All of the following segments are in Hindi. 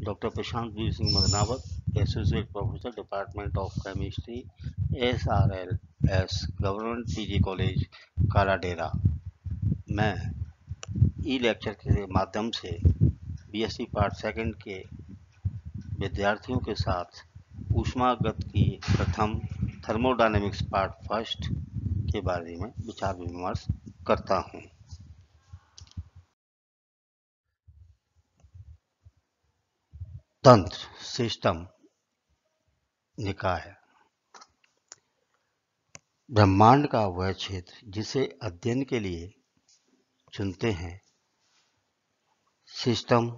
Dr. Prashant V. Singh Magnawat, Associate Professor, Department of Chemistry, SRLS, Government PG College, Kaladera. मैं ई लेक्चर के माध्यम से बीएससी पार्ट सेकंड के विद्यार्थियों के साथ ऊष्मागत की प्रथम थर्मोडायनेमिक्स पार्ट फर्स्ट के बारे में विचार विमर्श करता हूँ। तंत्र, सिस्टम, निकाय। ब्रह्मांड का वह क्षेत्र जिसे अध्ययन के लिए चुनते हैं, सिस्टम,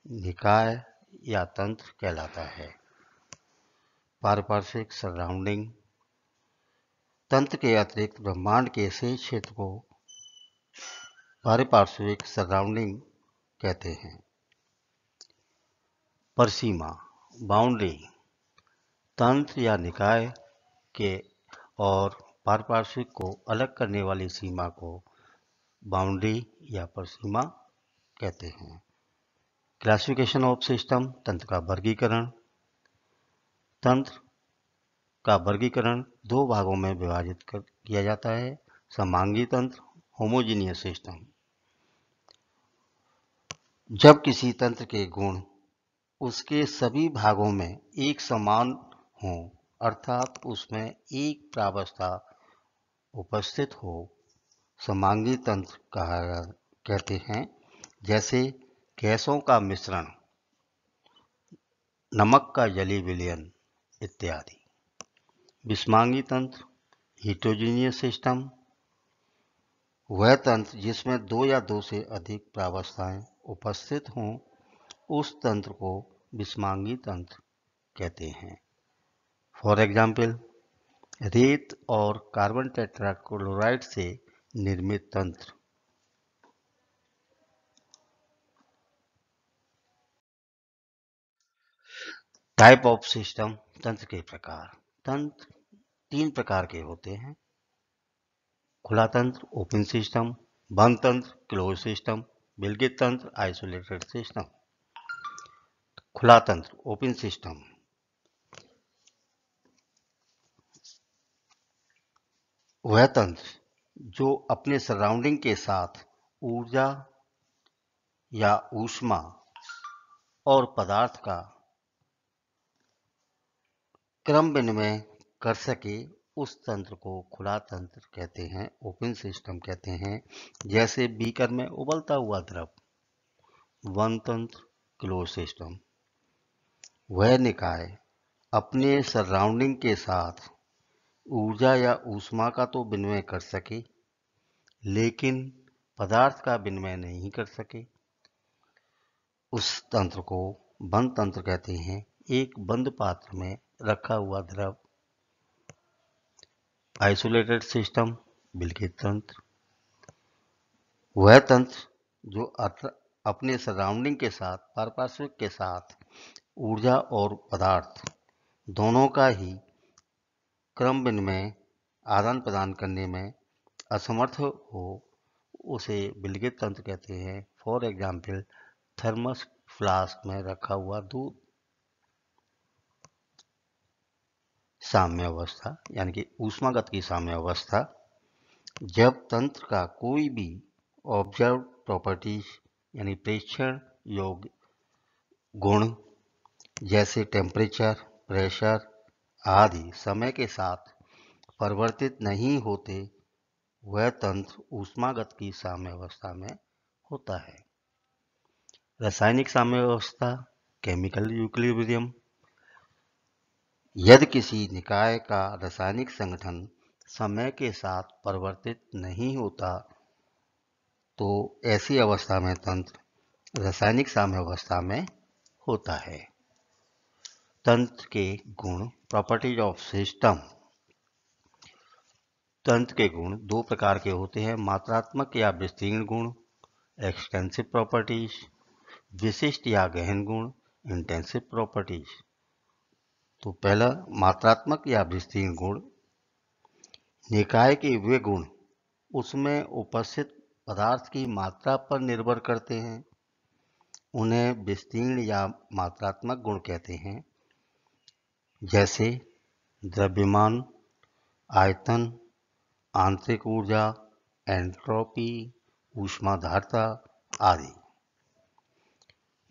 निकाय या तंत्र कहलाता है। पारिपार्श्विक सराउंडिंग। तंत्र के अतिरिक्त ब्रह्मांड के शेष क्षेत्र को पारिपार्श्विक सराउंडिंग कहते हैं। परिसीमा, बाउंड्री। तंत्र या निकाय के और पारिपार्श्विक को अलग करने वाली सीमा को बाउंड्री या परिसीमा कहते हैं। क्लासिफिकेशन ऑफ सिस्टम, तंत्र का वर्गीकरण। तंत्र का वर्गीकरण दो भागों में विभाजित किया जाता है। समांगी तंत्र, होमोजीनियस सिस्टम। जब किसी तंत्र के गुण उसके सभी भागों में एक समान हो, अर्थात उसमें एक प्रावस्था उपस्थित हो, समांगी तंत्र कहते हैं। जैसे गैसों का मिश्रण, नमक का जलीय विलयन इत्यादि। विषमांगी तंत्र, हेटेरोजीनियस सिस्टम, वह तंत्र जिसमें दो या दो से अधिक प्रावस्थाएं उपस्थित हों, उस तंत्र को विषमांगी तंत्र कहते हैं। फॉर एग्जाम्पल, रेत और कार्बन टेट्राक्लोराइड से निर्मित तंत्र। टाइप ऑफ सिस्टम, तंत्र के प्रकार। तंत्र तीन प्रकार के होते हैं: खुला तंत्र, ओपन सिस्टम; बंद तंत्र, क्लोज सिस्टम; विलगित तंत्र, आइसोलेटेड सिस्टम। खुला तंत्र, ओपन सिस्टम, वह तंत्र जो अपने सराउंडिंग के साथ ऊर्जा या ऊष्मा और पदार्थ का क्रम विनिमय कर सके, उस तंत्र को खुला तंत्र कहते हैं, ओपन सिस्टम कहते हैं। जैसे बीकर में उबलता हुआ द्रव। बंद तंत्र, क्लोज सिस्टम, वह निकाय अपने सराउंडिंग के साथ ऊर्जा या ऊष्मा का तो विनिमय कर सके, लेकिन पदार्थ का विनिमय नहीं कर सके, उस तंत्र को बंद तंत्र कहते हैं। एक बंद पात्र में रखा हुआ द्रव। आइसोलेटेड सिस्टम, विलगित तंत्र, वह तंत्र जो अपने सराउंडिंग के साथ, पारिपार्श्विक के साथ ऊर्जा और पदार्थ दोनों का ही क्रम विनिमय आदान प्रदान करने में असमर्थ हो, उसे विलगित तंत्र कहते हैं। फॉर एग्जाम्पल, थर्मस फ्लास्क में रखा हुआ दूध। साम्य अवस्था यानी कि ऊष्मागत की साम्य अवस्था, जब तंत्र का कोई भी ऑब्जर्व प्रॉपर्टीज यानी प्रेक्षण योग्य गुण जैसे टेम्परेचर, प्रेशर आदि समय के साथ परिवर्तित नहीं होते, वह तंत्र ऊष्मागत की साम्य अवस्था में होता है। रासायनिक साम्य अवस्था, केमिकल इक्विलिब्रियम, यदि किसी निकाय का रासायनिक संगठन समय के साथ परिवर्तित नहीं होता, तो ऐसी अवस्था में तंत्र रासायनिक साम्य अवस्था में होता है। तंत्र के गुण, प्रॉपर्टीज ऑफ सिस्टम। तंत्र के गुण दो प्रकार के होते हैं: मात्रात्मक या विस्तीर्ण गुण, एक्सटेंसिव प्रॉपर्टीज; विशिष्ट या गहन गुण, इंटेंसिव प्रॉपर्टीज। तो पहला, मात्रात्मक या विस्तीर्ण गुण। निकाय के वे गुण उसमें उपस्थित पदार्थ की मात्रा पर निर्भर करते हैं। उन्हें विस्तीर्ण या मात्रात्मक गुण कहते हैं, जैसे द्रव्यमान, आयतन, आंतरिक ऊर्जा, एंट्रोपी, ऊष्माधारता आदि।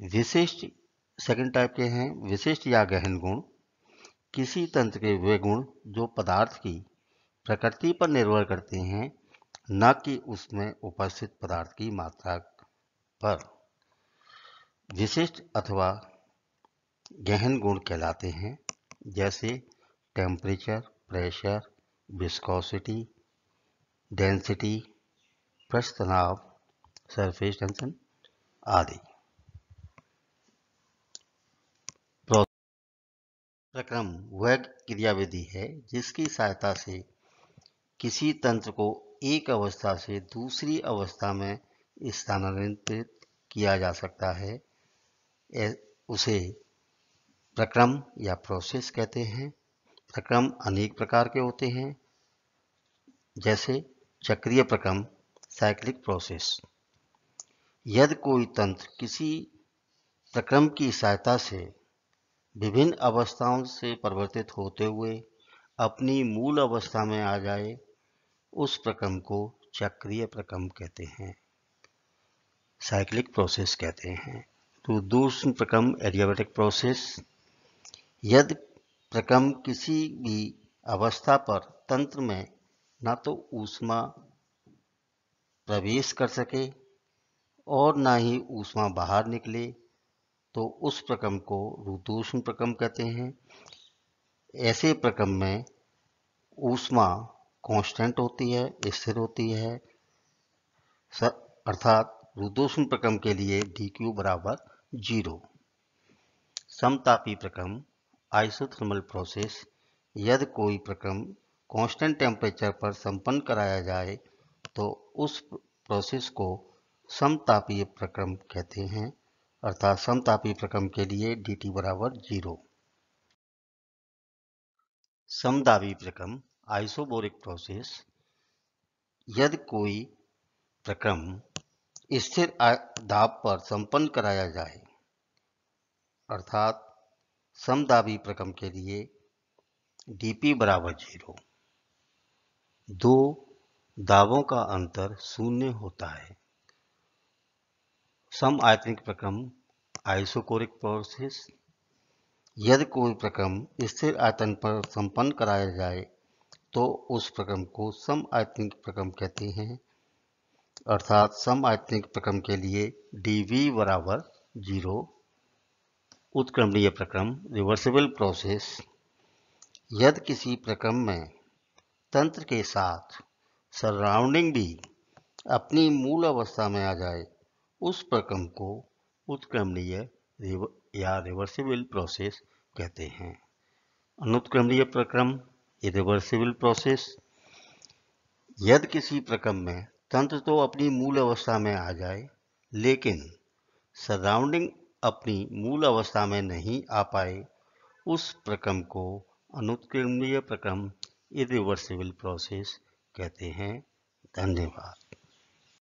विशिष्ट सेकंड टाइप के हैं विशिष्ट या गहन गुण। किसी तंत्र के वे गुण जो पदार्थ की प्रकृति पर निर्भर करते हैं, न कि उसमें उपस्थित पदार्थ की मात्रा पर। विशिष्ट अथवा गहन गुण कहलाते हैं, जैसे टेम्परेचर, प्रेशर, विस्कोसिटी, डेंसिटी, पृष्ठ तनाव, सरफेस टेंशन आदि। प्रक्रम वह क्रियाविधि है जिसकी सहायता से किसी तंत्र को एक अवस्था से दूसरी अवस्था में स्थानांतरित किया जा सकता है। उसे प्रक्रम या प्रोसेस कहते हैं। प्रक्रम अनेक प्रकार के होते हैं, जैसे चक्रीय प्रक्रम, साइक्लिक प्रोसेस। यदि कोई तंत्र किसी प्रक्रम की सहायता से विभिन्न अवस्थाओं से परिवर्तित होते हुए अपनी मूल अवस्था में आ जाए, उस प्रक्रम को चक्रीय प्रक्रम कहते हैं, साइक्लिक प्रोसेस कहते हैं। तो दूसरा प्रक्रम एडियाबैटिक प्रोसेस। यदि प्रक्रम किसी भी अवस्था पर तंत्र में न तो ऊष्मा प्रवेश कर सके और न ही ऊष्मा बाहर निकले, तो उस प्रक्रम को रुद्धोष्म प्रक्रम कहते हैं। ऐसे प्रक्रम में ऊष्मा कांस्टेंट होती है, स्थिर होती है, अर्थात रुद्धोष्म प्रक्रम के लिए dq बराबर 0। समतापी प्रक्रम, आइसोथर्मल प्रोसेस। यदि कोई प्रक्रम कांस्टेंट टेम्परेचर पर संपन्न कराया जाए, तो उस प्रोसेस को समतापीय प्रक्रम कहते हैं, अर्थात समतापी प्रक्रम के लिए dt बराबर 0। समदाबी प्रक्रम, आइसोबोरिक प्रोसेस। यदि कोई प्रक्रम स्थिर दाब पर संपन्न कराया जाए, अर्थात समदाबी प्रक्रम के लिए dp बराबर 0। दो दाबों का अंतर शून्य होता है। सम आयतनिक प्रक्रम, आइसोकोरिक प्रोसेस। यदि कोई प्रक्रम स्थिर आयतन पर संपन्न कराया जाए, तो उस प्रक्रम को सम आयतनिक प्रक्रम कहते हैं, अर्थात सम आयतनिक प्रक्रम के लिए dv बराबर 0। उत्क्रमणीय प्रक्रम, रिवर्सिबल प्रोसेस। यदि किसी प्रक्रम में तंत्र के साथ सराउंडिंग भी अपनी मूल अवस्था में आ जाए, उस प्रक्रम को उत्क्रमणीय या रिवर्सिबल प्रोसेस कहते हैं। अनुत्क्रमणीय प्रक्रम, इरिवर्सिबल प्रोसेस। यदि किसी प्रक्रम में तंत्र तो अपनी मूल अवस्था में आ जाए, लेकिन सराउंडिंग अपनी मूल अवस्था में नहीं आ पाए, उस प्रक्रम को अनुत्क्रमणीय प्रक्रम, इरिवर्सिबल प्रोसेस कहते हैं। धन्यवाद।